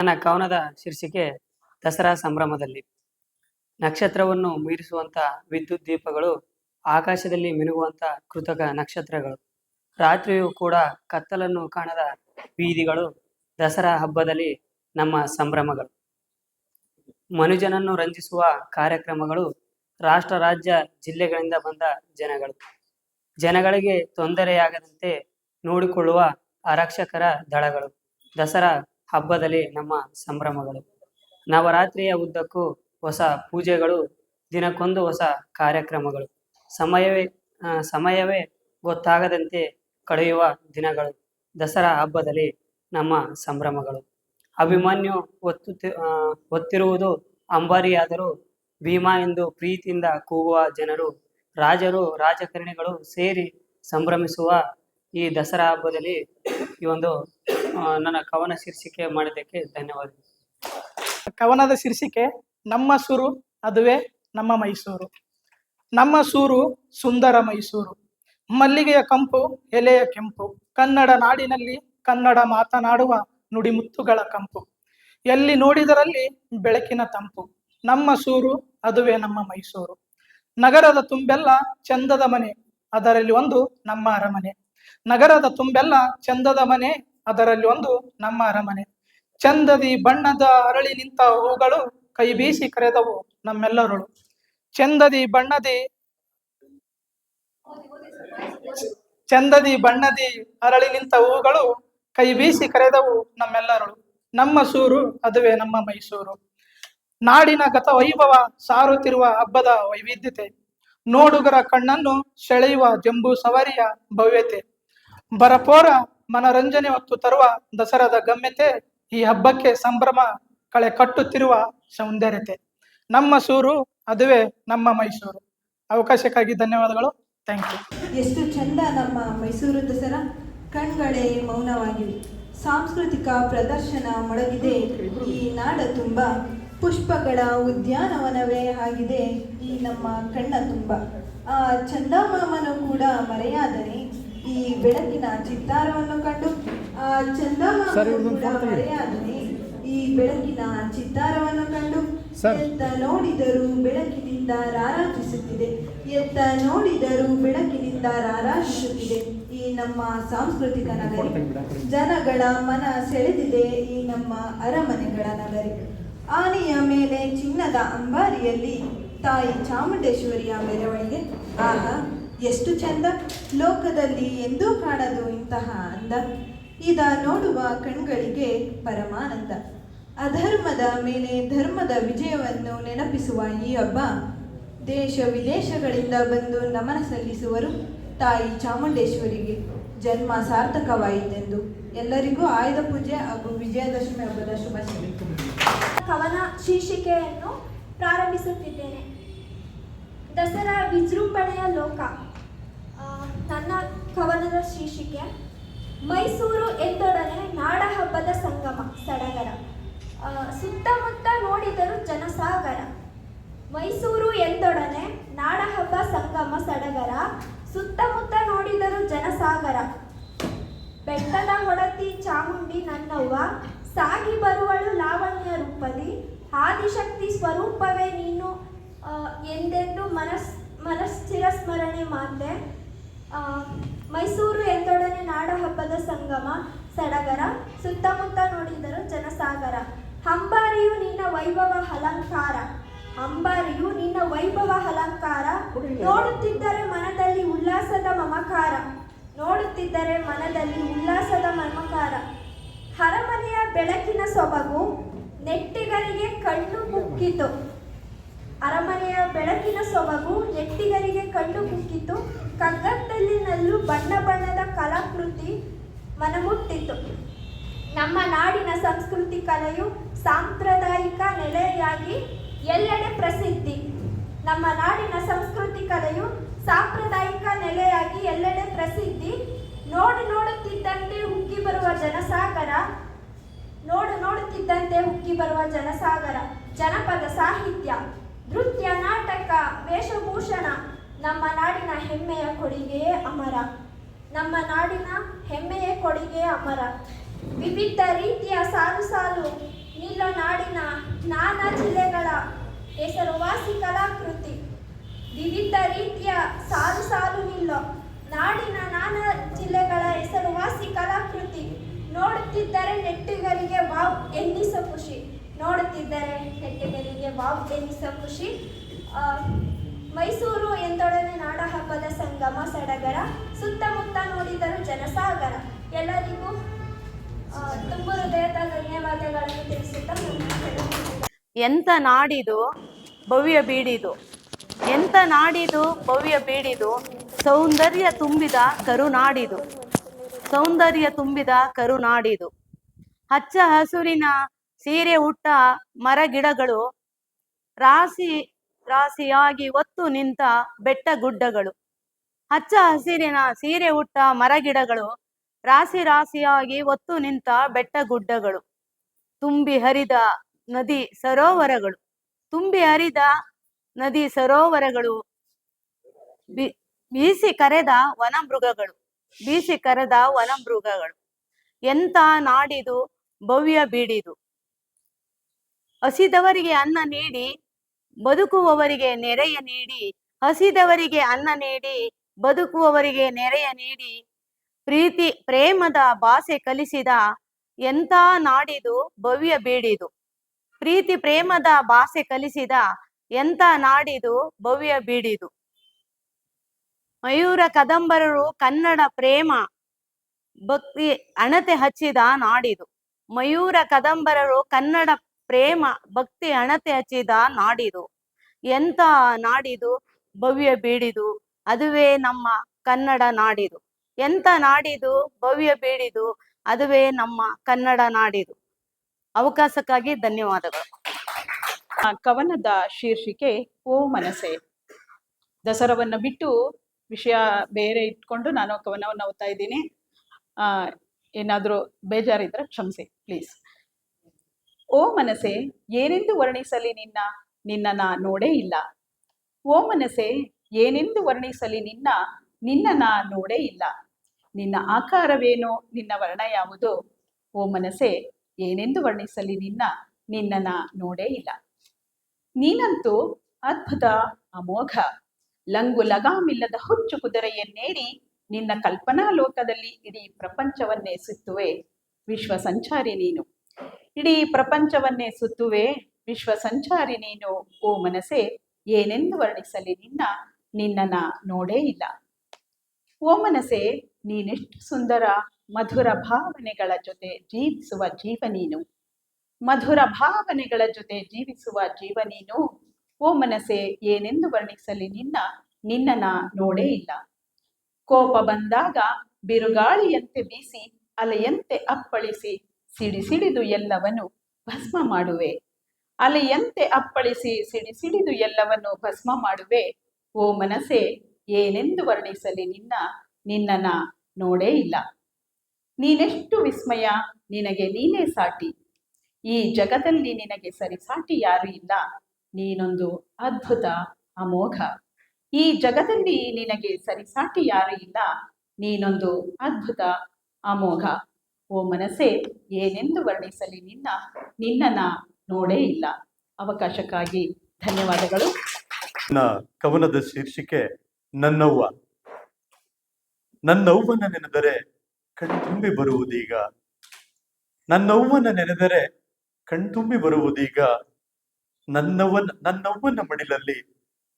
ನನ್ನ ಕವನದ ಶೀರ್ಷಿಕೆ ದಸರಾ ಸಂಭ್ರಮದಲ್ಲಿ. ನಕ್ಷತ್ರವನ್ನು ಮೀರಿಸುವಂತ ವಿದ್ಯುತ್ ದೀಪಗಳು, ಆಕಾಶದಲ್ಲಿ ಮಿನುಗುವಂತ ಕೃತಕ ನಕ್ಷತ್ರಗಳು, ರಾತ್ರಿಯೂ ಕೂಡ ಕತ್ತಲನ್ನು ಕಾಣದ ಬೀದಿಗಳು ದಸರಾ ಹಬ್ಬದಲ್ಲಿ ನಮ್ಮ ಸಂಭ್ರಮಗಳು. ಮನುಜನನ್ನು ರಂಜಿಸುವ ಕಾರ್ಯಕ್ರಮಗಳು, ರಾಷ್ಟ್ರ ರಾಜ್ಯ ಜಿಲ್ಲೆಗಳಿಂದ ಬಂದ ಜನಗಳಿಗೆ ತೊಂದರೆಯಾಗದಂತೆ ನೋಡಿಕೊಳ್ಳುವ ಆರಕ್ಷಕರ ದಳಗಳು. ದಸರಾ ಹಬ್ಬದಲ್ಲಿ ನಮ್ಮ ಸಂಭ್ರಮಗಳು. ನವರಾತ್ರಿಯ ಉದ್ದಕ್ಕೂ ಹೊಸ ಪೂಜೆಗಳು, ದಿನಕ್ಕೊಂದು ಹೊಸ ಕಾರ್ಯಕ್ರಮಗಳು, ಸಮಯವೇ ಗೊತ್ತಾಗದಂತೆ ಕಳೆಯುವ ದಿನಗಳು. ದಸರಾ ಹಬ್ಬದಲ್ಲಿ ನಮ್ಮ ಸಂಭ್ರಮಗಳು. ಅಭಿಮನ್ಯು ಹೊತ್ತಿರುವುದು ಅಂಬಾರಿಯಾದರೂ ಭೀಮಾ ಎಂದು ಪ್ರೀತಿಯಿಂದ ಕೂಗುವ ಜನರು, ರಾಜರು ರಾಜಕಾರಣಿಗಳು ಸೇರಿ ಸಂಭ್ರಮಿಸುವ ಈ ದಸರಾ ಹಬ್ಬದಲ್ಲಿ ಈ ಒಂದು ನನ್ನ ಕವನ ಶೀರ್ಷಿಕೆ ಮಾಡಿದ್ದಕ್ಕೆ ಧನ್ಯವಾದಗಳು. ಕವನದ ಶೀರ್ಷಿಕೆ ನಮ್ಮ ಸೂರು ಅದುವೇ ನಮ್ಮ ಮೈಸೂರು. ನಮ್ಮ ಸೂರು ಸುಂದರ ಮೈಸೂರು, ಮಲ್ಲಿಗೆಯ ಕಂಪು ಎಲೆಯ ಕೆಂಪು, ಕನ್ನಡ ನಾಡಿನಲ್ಲಿ ಕನ್ನಡ ಮಾತನಾಡುವ ನುಡಿಮುತ್ತುಗಳ ಕಂಪು, ಎಲ್ಲಿ ನೋಡಿದರಲ್ಲಿ ಬೆಳಕಿನ ತಂಪು. ನಮ್ಮ ಸೂರು ಅದುವೇ ನಮ್ಮ ಮೈಸೂರು. ನಗರದ ತುಂಬೆಲ್ಲ ಚಂದದ ಮನೆ, ಅದರಲ್ಲಿ ಒಂದು ನಮ್ಮ ಅರಮನೆ. ನಗರದ ತುಂಬೆಲ್ಲ ಚಂದದ ಮನೆ, ಅದರಲ್ಲಿ ಒಂದು ನಮ್ಮ ಅರಮನೆ. ಚಂದದಿ ಬಣ್ಣದ ಅರಳಿ ನಿಂತ ಹೂಗಳು, ಕೈ ಬೀಸಿ ಕರೆದವು ನಮ್ಮೆಲ್ಲರಳು. ಚಂದದಿ ಬಣ್ಣದಿ ಅರಳಿ ನಿಂತ ಹೂಗಳು, ಕೈ ಬೀಸಿ ಕರೆದವು ನಮ್ಮೆಲ್ಲರಳು. ನಮ್ಮ ಸೂರು ಅದುವೇ ನಮ್ಮ ಮೈಸೂರು. ನಾಡಿನ ಗತ ವೈಭವ ಸಾರುತ್ತಿರುವ ಹಬ್ಬದ ವೈವಿಧ್ಯತೆ, ನೋಡುಗರ ಕಣ್ಣನ್ನು ಸೆಳೆಯುವ ಜಂಬೂ ಸವಾರಿಯ ಭವ್ಯತೆ, ಬರಪೋರ ಮನರಂಜನೆ ಹೊತ್ತು ತರುವ ದಸರಾದ ಗಮ್ಯತೆ, ಈ ಹಬ್ಬಕ್ಕೆ ಸಂಭ್ರಮ ಕಳೆ ಕಟ್ಟುತ್ತಿರುವ ಸೌಂದರ್ಯತೆ. ನಮ್ಮ ಸೂರು ಅದುವೇ ನಮ್ಮ ಮೈಸೂರು. ಅವಕಾಶಕ್ಕಾಗಿ ಧನ್ಯವಾದಗಳು. Thank you. ಎಷ್ಟು ಚಂದ ನಮ್ಮ ಮೈಸೂರು ದಸರಾ, ಕಣ್ಗಳೇ ಮೌನವಾಗಿವೆ. ಸಾಂಸ್ಕೃತಿಕ ಪ್ರದರ್ಶನ ಮೊಳಗಿದೆ ಈ ನಾಡ ತುಂಬ, ಪುಷ್ಪಗಳ ಉದ್ಯಾನವನವೇ ಆಗಿದೆ ಈ ನಮ್ಮ ಕಣ್ಣ ತುಂಬ. ಆ ಚಂದಮಾಮನು ಕೂಡ ಮರೆಯಾದನೆ ಈ ಬೆಳಕಿನ ಚಿತ್ತಾರವನ್ನು ಕಂಡು, ಆ ಚಂದಮಾಮನು ಕೂಡ ಮರೆಯಾದನೆ ಈ ಬೆಳಕಿನ ಚಿತ್ತಾರವನ್ನು ಕಂಡು. ಎತ್ತ ನೋಡಿದರೂ ಬೆಳಕಿನಿಂದ ರಾರಾಜಿಸುತ್ತಿದೆ, ಎತ್ತ ನೋಡಿದರೂ ಬೆಳಕಿನಿಂದ ರಾರಾಜಿಸುತ್ತಿದೆ ಈ ನಮ್ಮ ಸಾಂಸ್ಕೃತಿಕ ನಗರಿ. ಜನಗಳ ಮನ ಸೆಳೆದಿದೆ ಈ ನಮ್ಮ ಅರಮನೆಗಳ ನಗರಿ. ಆನೆಯ ಮೇಲೆ ಚಿನ್ನದ ಅಂಬಾರಿಯಲ್ಲಿ ತಾಯಿ ಚಾಮುಂಡೇಶ್ವರಿಯ ಮೆರವಣಿಗೆ, ಆಹಾ ಎಷ್ಟು ಚಂದ, ಲೋಕದಲ್ಲಿ ಎಂದೂ ಕಾಣದು ಇಂತಹ ಅಂದ. ಇದ ನೋಡುವ ಕಣ್ಗಳಿಗೆ ಪರಮಾನಂದ. ಅಧರ್ಮದ ಮೇಲೆ ಧರ್ಮದ ವಿಜಯವನ್ನು ನೆನಪಿಸುವ ಈ ಹಬ್ಬ, ದೇಶ ವಿದೇಶಗಳಿಂದ ಬಂದು ನಮನ ಸಲ್ಲಿಸುವರು ತಾಯಿ ಚಾಮುಂಡೇಶ್ವರಿಗೆ. ಜನ್ಮ ಸಾರ್ಥಕವಾಯಿತೆಂದು ಎಲ್ಲರಿಗೂ ಆಯುಧ ಪೂಜೆ ಹಾಗೂ ವಿಜಯದಶಮಿ ಹಬ್ಬದ ಶುಭಾಶಯಗಳು. ಕವನ ಶೀರ್ಷಿಕೆಯನ್ನು ಪ್ರಾರಂಭಿಸುತ್ತಿದ್ದೇನೆ. ದಸರಾ ವಿಜೃಂಭಣೆಯ ಲೋಕ. ನನ್ನ ಕವನದ ಶೀರ್ಷಿಕೆ ಮೈಸೂರು ಎಂದೊಡನೆ ನಾಡ ಹಬ್ಬದ ಸಂಗಮ ಸಡಗರ, ಸುತ್ತಮುತ್ತ ನೋಡಿದರು ಜನಸಾಗರ. ಮೈಸೂರು ಎಂದೊಡನೆ ನಾಡ ಹಬ್ಬ ಸಂಗಮ ಸಡಗರ, ಸುತ್ತಮುತ್ತ ನೋಡಿದರು ಜನಸಾಗರ. ಬೆಟ್ಟದ ಹೊಡತಿ ಚಾಮುಂಡಿ ನನ್ನವ್ವ, ಸಾಗಿ ಬರುವಳು ಲಾವಣ್ಯ ರೂಪದಿ. ಆದಿಶಕ್ತಿ ಸ್ವರೂಪವೇ ನೀನು ಎಂದೆಂದು ಮನಶ್ಚಿರಸ್ಮರಣೆ ಮಾತೆ. ಮೈಸೂರು ಎಂದೊಡನೆ ನಾಡ ಹಬ್ಬದ ಸಂಗಮ ಸಡಗರ, ಸುತ್ತಮುತ್ತ ನೋಡಿದರು ಜನಸಾಗರ. ಅಂಬಾರಿಯು ನಿನ್ನ ವೈಭವ ಅಲಂಕಾರ, ಅಂಬಾರಿಯು ನಿನ್ನ ವೈಭವ ಅಲಂಕಾರ. ನೋಡುತ್ತಿದ್ದರೆ ಮನದಲ್ಲಿ ಉಲ್ಲಾಸದ ಮಮಕಾರ, ನೋಡುತ್ತಿದ್ದರೆ ಮನದಲ್ಲಿ ಉಲ್ಲಾಸದ ಮಮಕಾರ. ಅರಮನೆಯ ಬೆಳಕಿನ ಸೊಬಗು ನೆಟ್ಟಿಗರಿಗೆ ಕಣ್ಣು ಕುಕ್ಕಿತು, ಅರಮನೆಯ ಬೆಳಕಿನ ಸೊಬಗು ನೆಟ್ಟಿಗರಿಗೆ ಕಣ್ಣು ಕುಕ್ಕಿತು. ಕಗ್ಗತ್ತಲಿನಲ್ಲೂ ಬಣ್ಣ ಬಣ್ಣದ ಕಲಾಕೃತಿ ಮನಮುಟ್ಟಿತು. ನಮ್ಮ ನಾಡಿನ ಸಂಸ್ಕೃತಿ ಕಲೆಯು ಸಾಂಪ್ರದಾಯಿಕ ನೆಲೆಯಾಗಿ ಎಲ್ಲೆಡೆ ಪ್ರಸಿದ್ಧಿ. ನಮ್ಮ ನಾಡಿನ ಸಂಸ್ಕೃತಿ ಕಲೆಯು ಸಾಂಪ್ರದಾಯಿಕ ನೆಲೆಯಾಗಿ ಎಲ್ಲೆಡೆ ಪ್ರಸಿದ್ಧಿ. ನೋಡುತ್ತಿದ್ದಂತೆ ಉಕ್ಕಿ ಬರುವ ಜನಸಾಗರ, ನೋಡುತ್ತಿದ್ದಂತೆ ಉಕ್ಕಿ ಬರುವ ಜನಸಾಗರ. ಜನಪದ ಸಾಹಿತ್ಯ, ನೃತ್ಯ, ನಾಟಕ, ವೇಷಭೂಷಣ ನಮ್ಮ ನಾಡಿನ ಹೆಮ್ಮೆಯ ಕೊಡುಗೆಯೇ ಅಮರ, ನಮ್ಮ ನಾಡಿನ ಹೆಮ್ಮೆಯ ಕೊಡುಗೆಯೇ ಅಮರ. ವಿವಿಧ ರೀತಿಯ ಸಾಲು ಸಾಲು ನಾನಾ ಜಿಲ್ಲೆಗಳ ಹೆಸರುವಾಸಿ ಕಲಾಕೃತಿ. ವಿವಿಧ ರೀತಿಯ ಸಾಲು ಸಾಲು ನಿಲ್ಲೋ ನಾಡಿನ ನಾನಾ ಜಿಲ್ಲೆಗಳ ಹೆಸರುವಾಸಿ ಕಲಾಕೃತಿ. ನೋಡುತ್ತಿದ್ದರೆ ನೆಟ್ಟಿಗರಿಗೆ ವಾವ್ ಎನ್ನಿಸೋ ಖುಷಿ. ನೋಡುತ್ತಿದ್ದರೆ ನೆಟ್ಟಿಗರಿಗೆ ವಾವ್ ಎನ್ನಿಸೋ ಖುಷಿ. ಮೈಸೂರು ಎಂದೊಡನೆ ನಾಡ ಹಬ್ಬದ ಸಂಗಮ ಸಡಗರ. ಸುತ್ತಮುತ್ತ ನೋಡಿದರೂ ಜನಸಾಗರ. ಎಲ್ಲರಿಗೂ ತುಂಬ ಹೃದಯದ ಧನ್ಯವಾದಗಳನ್ನು ತಿಳಿಸುತ್ತಾ ಎಂಥ ನಾಡಿದು ಭವ್ಯ ಬೀಡಿದು, ಎಂಥ ನಾಡಿದು ಭವ್ಯ ಬೀಡಿದು, ಸೌಂದರ್ಯ ತುಂಬಿದ ಕರುನಾಡಿದು, ಸೌಂದರ್ಯ ತುಂಬಿದ ಕರುನಾಡಿದು. ಹಚ್ಚ ಹಸುರಿನ ಸೀರೆ ಉಟ್ಟ ಮರಗಿಡಗಳು, ರಾಶಿ ರಾಶಿಯಾಗಿ ಒತ್ತು ನಿಂತ ಬೆಟ್ಟ ಗುಡ್ಡಗಳು. ಹಚ್ಚ ಹಸಿರಿನ ಸೀರೆ ಉಟ್ಟ ಮರಗಿಡಗಳು, ರಾಶಿ ರಾಶಿಯಾಗಿ ಒತ್ತು ನಿಂತ ಬೆಟ್ಟ ಗುಡ್ಡಗಳು. ತುಂಬಿ ಹರಿದ ನದಿ ಸರೋವರಗಳು, ತುಂಬಿ ಹರಿದ ನದಿ ಸರೋವರಗಳು. ಬೀಸಿ ಕರೆದ ವನಮೃಗಗಳು, ಬೀಸಿ ಕರೆದ ವನಮೃಗಗಳು. ಎಂಥ ನಾಡಿದು ಭವ್ಯ ಬೀಡಿದು. ಹಸಿದವರಿಗೆ ಅನ್ನ ನೀಡಿ ಬದುಕುವವರಿಗೆ ನೆರೆಯ ನೀಡಿ, ಹಸಿದವರಿಗೆ ಅನ್ನ ನೀಡಿ ಬದುಕುವವರಿಗೆ ನೆರೆಯ ನೀಡಿ, ಪ್ರೀತಿ ಪ್ರೇಮದ ಭಾಷೆ ಕಲಿಸಿದ ಎಂಥ ನಾಡಿದು ಭವ್ಯ ಬೀಡಿದು. ಪ್ರೀತಿ ಪ್ರೇಮದ ಭಾಷೆ ಕಲಿಸಿದ ಎಂಥ ನಾಡಿದು ಭವ್ಯ ಬೀಡಿದು. ಮಯೂರ ಕದಂಬರರು ಕನ್ನಡ ಪ್ರೇಮ ಭಕ್ತಿ ಅಣತೆ ಹಚ್ಚಿದ ನಾಡಿದು. ಮಯೂರ ಕದಂಬರರು ಕನ್ನಡ ಪ್ರೇಮ ಭಕ್ತಿ ಅಣತೆ ಹಚ್ಚಿದ ನಾಡಿದು. ಎಂಥ ನಾಡಿದು ಭವ್ಯ ಬೀಡಿದು, ಅದುವೇ ನಮ್ಮ ಕನ್ನಡ ನಾಡಿದು. ಎಂಥ ನಾಡಿದು ಭವ್ಯ ಬೀಡಿದು, ಅದುವೇ ನಮ್ಮ ಕನ್ನಡ ನಾಡಿದು. ಅವಕಾಶಕ್ಕಾಗಿ ಧನ್ಯವಾದಗಳು. ಕವನದ ಶೀರ್ಷಿಕೆ ಓ ಮನಸ್ಸೆ. ದಸರಾವನ್ನು ಬಿಟ್ಟು ವಿಷಯ ಬೇರೆ ಇಟ್ಕೊಂಡು ನಾನು ಕವನವನ್ನು ಓದ್ತಾ ಇದ್ದೀನಿ. ಏನಾದರೂ ಬೇಜಾರಿದ್ರೆ ಕ್ಷಮಿಸಿ ಪ್ಲೀಸ್. ಓ ಮನಸ್ಸೆ, ಏನೆಂದು ವರ್ಣಿಸಲಿ ನಿನ್ನ ನೋಡೇ ಇಲ್ಲ. ಓ ಮನಸ್ಸೆ, ಏನೆಂದು ವರ್ಣಿಸಲಿ ನಿನ್ನ ನೋಡೇ ಇಲ್ಲ. ನಿನ್ನ ಆಕಾರವೇನು, ನಿನ್ನ ವರ್ಣ ಯಾವುದು. ಓ ಮನಸ್ಸೆ, ಏನೆಂದು ವರ್ಣಿಸಲಿ ನಿನ್ನ ನೋಡೇ ಇಲ್ಲ. ನೀನಂತೂ ಅದ್ಭುತ ಅಮೋಘ, ಲಂಗು ಲಗಾಮಿಲ್ಲದ ಹುಚ್ಚು ಕುದುರೆಯನ್ನೇರಿ ನಿನ್ನ ಕಲ್ಪನಾ ಲೋಕದಲ್ಲಿ ಇಡೀ ಪ್ರಪಂಚವನ್ನೇ ಸುತ್ತುವೆ ವಿಶ್ವ ಸಂಚಾರಿ ನೀನು. ಇಡೀ ಪ್ರಪಂಚವನ್ನೇ ಸುತ್ತುವೆ ವಿಶ್ವ ಸಂಚಾರಿ ನೀನು. ಓ ಮನಸ್ಸೆ, ಏನೆಂದು ವರ್ಣಿಸಲಿ ನಿನ್ನ ನೋಡೇ ಇಲ್ಲ. ಓ ಮನಸ್ಸೆ, ನೀನೆಷ್ಟು ಸುಂದರ, ಮಧುರ ಭಾವನೆಗಳ ಜೊತೆ ಜೀವಿಸುವ ಜೀವ ನೀನು. ಮಧುರ ಭಾವನೆಗಳ ಜೊತೆ ಜೀವಿಸುವ ಜೀವ ನೀನು. ಓ ಮನಸ್ಸೆ, ಏನೆಂದು ವರ್ಣಿಸಲಿ ನಿನ್ನ ನೋಡೇ ಇಲ್ಲ. ಕೋಪ ಬಂದಾಗ ಬಿರುಗಾಳಿಯಂತೆ ಬೀಸಿ ಅಲೆಯಂತೆ ಅಪ್ಪಳಿಸಿ ಸಿಡಿಸಿಡಿದು ಎಲ್ಲವನ್ನು ಭಸ್ಮ ಮಾಡುವೆ. ಅಲೆಯಂತೆ ಅಪ್ಪಳಿಸಿ ಸಿಡಿಸಿಡಿದು ಎಲ್ಲವನ್ನು ಭಸ್ಮ ಮಾಡುವೆ. ಓ ಮನಸ್ಸೆ, ಏನೆಂದು ವರ್ಣಿಸಲಿ ನಿನ್ನ ನೋಡೇ ಇಲ್ಲ. ನೀನೆಷ್ಟು ವಿಸ್ಮಯ, ನಿನಗೆ ನೀನೇ ಸಾಟಿ. ಈ ಜಗದಲ್ಲಿ ನಿನಗೆ ಸರಿಸಾಟಿ ಯಾರು ಇಲ್ಲ. ನೀನೊಂದು ಅದ್ಭುತ ಅಮೋಘ. ಈ ಜಗದಲ್ಲಿ ನಿನಗೆ ಸರಿಸಾಟಿ ಯಾರು ಇಲ್ಲ. ನೀನೊಂದು ಅದ್ಭುತ ಅಮೋಘ. ಓ ಮನಸ್ಸೆ, ಏನೆಂದು ವರ್ಣಿಸಲಿ ನಿನ್ನ ನೋಡೇ ಇಲ್ಲ. ಅವಕಾಶಕ್ಕಾಗಿ ಧನ್ಯವಾದಗಳು. ಕವನದ ಶೀರ್ಷಿಕೆ ನನ್ನವ್ವ. ನನ್ನವ್ವನ ನೆನೆದರೆ ಕಣ್ತುಂಬಿ ಬರುವುದೀಗ. ನನ್ನವ್ವನ ನೆನೆದರೆ ಕಣ್ತುಂಬಿ ಬರುವುದೀಗ. ನನ್ನವ್ವನ ಮಡಿಲಲ್ಲಿ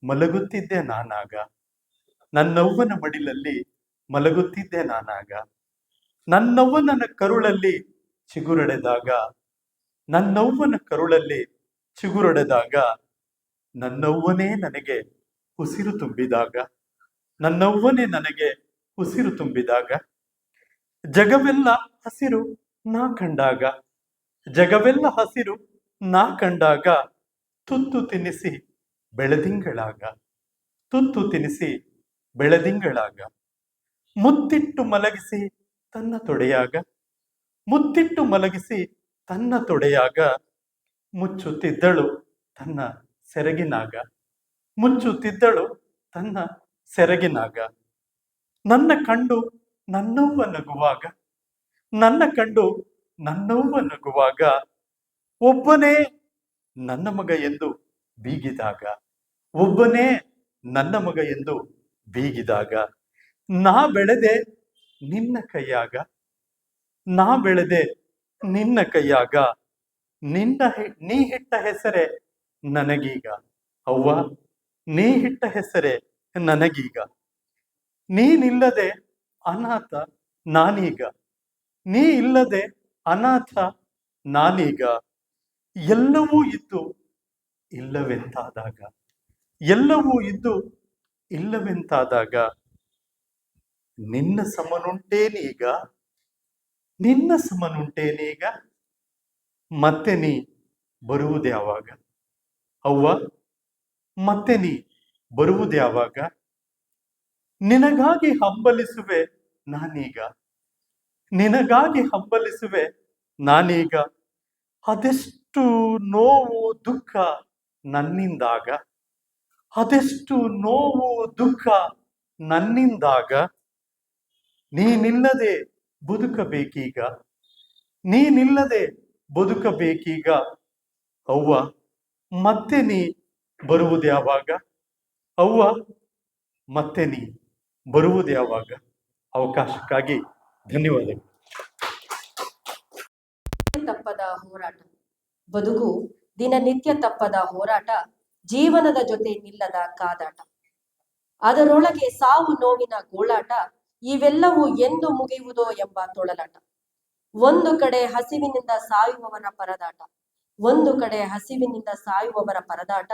ಮಲಗುತ್ತಿದ್ದೆ ನಾನಾಗ. ನನ್ನವ್ವನ ಮಡಿಲಲ್ಲಿ ಮಲಗುತ್ತಿದ್ದೆ ನಾನಾಗ. ನನ್ನವ್ವನ ಕರುಳಲ್ಲಿ ಚಿಗುರೊಡೆದಾಗ, ನನ್ನವ್ವನ ಕರುಳಲ್ಲಿ ಚಿಗುರೊಡೆದಾಗ, ನನ್ನವ್ವನೇ ನನಗೆ ಉಸಿರು ತುಂಬಿದಾಗ, ನನ್ನವ್ವನೇ ನನಗೆ ಉಸಿರು ತುಂಬಿದಾಗ, ಜಗವೆಲ್ಲ ಹಸಿರು ನಾ ಕಂಡಾಗ, ಜಗವೆಲ್ಲ ಹಸಿರು ನಾ ಕಂಡಾಗ, ತುತ್ತು ತಿನ್ನಿಸಿ ಬೆಳೆದಿಂಗಳಾಗ, ತುತ್ತು ತಿನ್ನಿಸಿ ಬೆಳೆದಿಂಗಳಾಗ, ಮುತ್ತಿಟ್ಟು ಮಲಗಿಸಿ ತನ್ನ ತೊಡೆಯಾಗ, ಮುತ್ತಿಟ್ಟು ಮಲಗಿಸಿ ತನ್ನ ತೊಡೆಯಾಗ, ಮುಚ್ಚುತ್ತಿದ್ದಳು ತನ್ನ ಸೆರಗಿನಾಗ, ಮುಚ್ಚುತ್ತಿದ್ದಳು ತನ್ನ ಸೆರಗಿನಾಗ. ನನ್ನ ಕಂಡು ನನ್ನವ್ವ ನಗುವಾಗ, ನನ್ನ ಕಂಡು ನನ್ನವ್ವ ನಗುವಾಗ, ಒಬ್ಬನೇ ನನ್ನ ಮಗ ಎಂದು ಬೀಗಿದಾಗ, ಒಬ್ಬನೇ ನನ್ನ ಮಗ ಎಂದು ಬೀಗಿದಾಗ, ನಾ ಬೆಳೆದೆ ನಿನ್ನ ಕೈಯಾಗ, ನಾ ಬೆಳೆದೆ ನಿನ್ನ ಕೈಯಾಗ, ನೀ ಇಟ್ಟ ಹೆಸರೇ ನನಗೀಗ. ಅವ್ವ, ನೀ ಇಟ್ಟ ಹೆಸರೇ ನನಗೀಗ. ನೀನಿಲ್ಲದೆ ಅನಾಥ ನಾನೀಗ, ನೀ ಇಲ್ಲದೆ ಅನಾಥ ನಾನೀಗ. ಎಲ್ಲವೂ ಇದ್ದು ಇಲ್ಲವೆಂತಾದಾಗ, ಎಲ್ಲವೂ ಇದ್ದು ಇಲ್ಲವೆಂತಾದಾಗ, ನಿನ್ನ ಸಮನುಂಟೇನೀಗ, ನಿನ್ನ ಸಮನುಂಟೇನೀಗ. ಮತ್ತೆ ನೀ ಬರುವುದ್ಯಾವಾಗ ಅವ್ವ, ಮತ್ತೆ ನೀ ಬರುವುದ್ಯಾವಾಗ. ನಿನಗಾಗಿ ಹಂಬಲಿಸುವೆ ನಾನೀಗ, ನಿನಗಾಗಿ ಹಂಬಲಿಸುವೆ ನಾನೀಗ. ಅದೆಷ್ಟು ನೋವು ದುಃಖ ನನ್ನಿಂದಾಗ, ಅದೆಷ್ಟು ನೋವು ದುಃಖ ನನ್ನಿಂದಾಗ. ನೀನಿಲ್ಲದೆ ಬದುಕಬೇಕೀಗ, ನೀನಿಲ್ಲದೆ ಬದುಕಬೇಕೀಗ. ಅವ್ವ, ಮತ್ತೆ ನೀ ಬರುವುದ್ಯಾವಾಗ ಅವ್ವ, ಮತ್ತೆ ನೀ ಬರುವುದ್ಯಾವಾಗ. ಅವಕಾಶಕ್ಕಾಗಿ ಧನ್ಯವಾದಗಳು. ತಪ್ಪದ ಹೋರಾಟ ಬದುಕು, ದಿನನಿತ್ಯ ತಪ್ಪದ ಹೋರಾಟ, ಜೀವನದ ಜೊತೆ ನಿಲ್ಲದ ಕಾದಾಟ, ಅದರೊಳಗೆ ಸಾವು ನೋವಿನ ಗೋಳಾಟ, ಇವೆಲ್ಲವೂ ಎಂದು ಮುಗಿಯುವುದೋ ಎಂಬ ತೊಳಲಾಟ. ಒಂದು ಕಡೆ ಹಸಿವಿನಿಂದ ಸಾಯುವವರ ಪರದಾಟ, ಒಂದು ಕಡೆ ಹಸಿವಿನಿಂದ ಸಾಯುವವರ ಪರದಾಟ,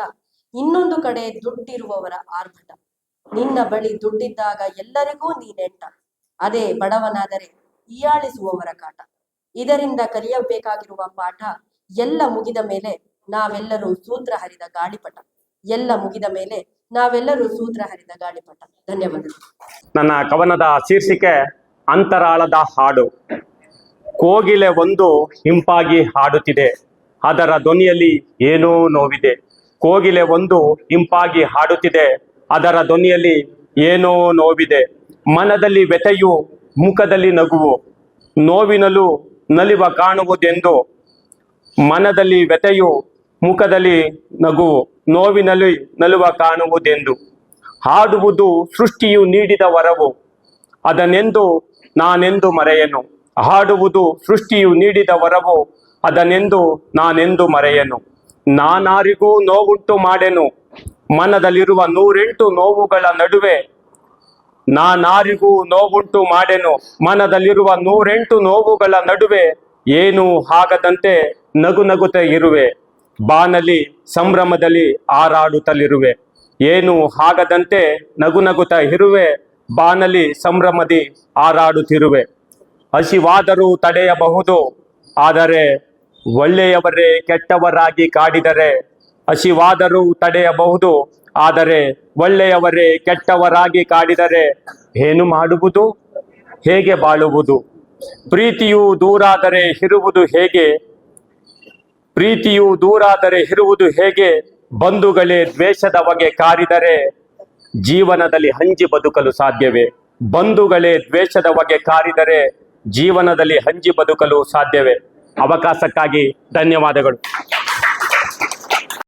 ಇನ್ನೊಂದು ಕಡೆ ದುಡ್ಡಿರುವವರ ಆರ್ಭಟ. ನಿನ್ನ ಬಳಿ ದುಡ್ಡಿದ್ದಾಗ ಎಲ್ಲರಿಗೂ ನೀನೆಂಟ, ಅದೇ ಬಡವನಾದರೆ ಹೀಯಾಳಿಸುವವರ ಕಾಟ. ಇದರಿಂದ ಕಲಿಯಬೇಕಾಗಿರುವ ಪಾಠ, ಎಲ್ಲ ಮುಗಿದ ಮೇಲೆ ನಾವೆಲ್ಲರೂ ಸೂತ್ರ ಹರಿದ ಗಾಳಿಪಟ, ಎಲ್ಲ ಮುಗಿದ ಮೇಲೆ ನಾವೆಲ್ಲರೂ ಸೂತ್ರ ಹರಿದ ಗಾಳಿಪಟ. ಧನ್ಯವಾದಗಳು. ನನ್ನ ಕವನದ ಶೀರ್ಷಿಕೆ ಅಂತರಾಳದ ಹಾಡು. ಕೋಗಿಲೆ ಒಂದು ಹಿಂಪಾಗಿ ಹಾಡುತ್ತಿದೆ, ಅದರ ಧ್ವನಿಯಲ್ಲಿ ಏನೋ ನೋವಿದೆ. ಕೋಗಿಲೆ ಒಂದು ಹಿಂಪಾಗಿ ಹಾಡುತ್ತಿದೆ, ಅದರ ಧ್ವನಿಯಲ್ಲಿ ಏನೋ ನೋವಿದೆ. ಮನದಲ್ಲಿ ವ್ಯಥೆಯು, ಮುಖದಲ್ಲಿ ನಗುವು, ನೋವಿನಲ್ಲೂ ನಲಿವ ಕಾಣುವುದೆಂದು. ಮನದಲ್ಲಿ ವ್ಯಥೆಯು, ಮುಖದಲ್ಲಿ ನಗುವು, ನೋವಿನಲ್ಲಿ ನಲುವ ಕಾಣುವುದೆಂದು. ಹಾಡುವುದು ಸೃಷ್ಟಿಯು ನೀಡಿದ ವರವು, ಅದನ್ನೆಂದು ನಾನೆಂದು ಮರೆಯನು. ಹಾಡುವುದು ಸೃಷ್ಟಿಯು ನೀಡಿದ ವರವು, ಅದನ್ನೆಂದು ನಾನೆಂದು ಮರೆಯನು. ನಾನಾರಿಗೂ ನೋವುಂಟು ಮಾಡೆನು, ಮನದಲ್ಲಿರುವ 108 ನೋವುಗಳ ನಡುವೆ. ನಾನಾರಿಗೂ ನೋವುಂಟು ಮಾಡೆನು, ಮನದಲ್ಲಿರುವ 108 ನೋವುಗಳ ನಡುವೆ. ಏನೂ ಆಗದಂತೆ ನಗು ನಗುತ್ತ ಇರುವೆ, ಬಾನಲ್ಲಿ ಸಂಭ್ರಮದಲ್ಲಿ ಹಾರಾಡುತ್ತಲಿರುವೆ. ಏನೂ ಆಗದಂತೆ ನಗು ನಗುತ್ತ ಇರುವೆ, ಬಾನಲ್ಲಿ ಸಂಭ್ರಮದಿ ಹಾರಾಡುತ್ತಿರುವೆ. ಹಸಿವಾದರೂ ತಡೆಯಬಹುದು, ಆದರೆ ಒಳ್ಳೆಯವರೇ ಕೆಟ್ಟವರಾಗಿ ಕಾಡಿದರೆ. ಹಸಿವಾದರೂ ತಡೆಯಬಹುದು, ಆದರೆ ಒಳ್ಳೆಯವರೇ ಕೆಟ್ಟವರಾಗಿ ಕಾಡಿದರೆ. ಏನು ಮಾಡುವುದು, ಹೇಗೆ ಬಾಳುವುದು? ಪ್ರೀತಿಯು ದೂರಾದರೆ ಇರುವುದು ಹೇಗೆ? ಪ್ರೀತಿಯು ದೂರಾದರೆ ಇರುವುದು ಹೇಗೆ? ಬಂಧುಗಳೇ ದ್ವೇಷದ ಹೊಗೆ ಕಾರಿದರೆ ಜೀವನದಲ್ಲಿ ಹಂಚಿ ಬದುಕಲು ಸಾಧ್ಯವೇ? ಬಂಧುಗಳೇ ದ್ವೇಷದ ಹೊಗೆ ಕಾರಿದರೆ ಜೀವನದಲ್ಲಿ ಹಂಚಿ ಬದುಕಲು ಸಾಧ್ಯವೇ? ಅವಕಾಶಕ್ಕಾಗಿ ಧನ್ಯವಾದಗಳು.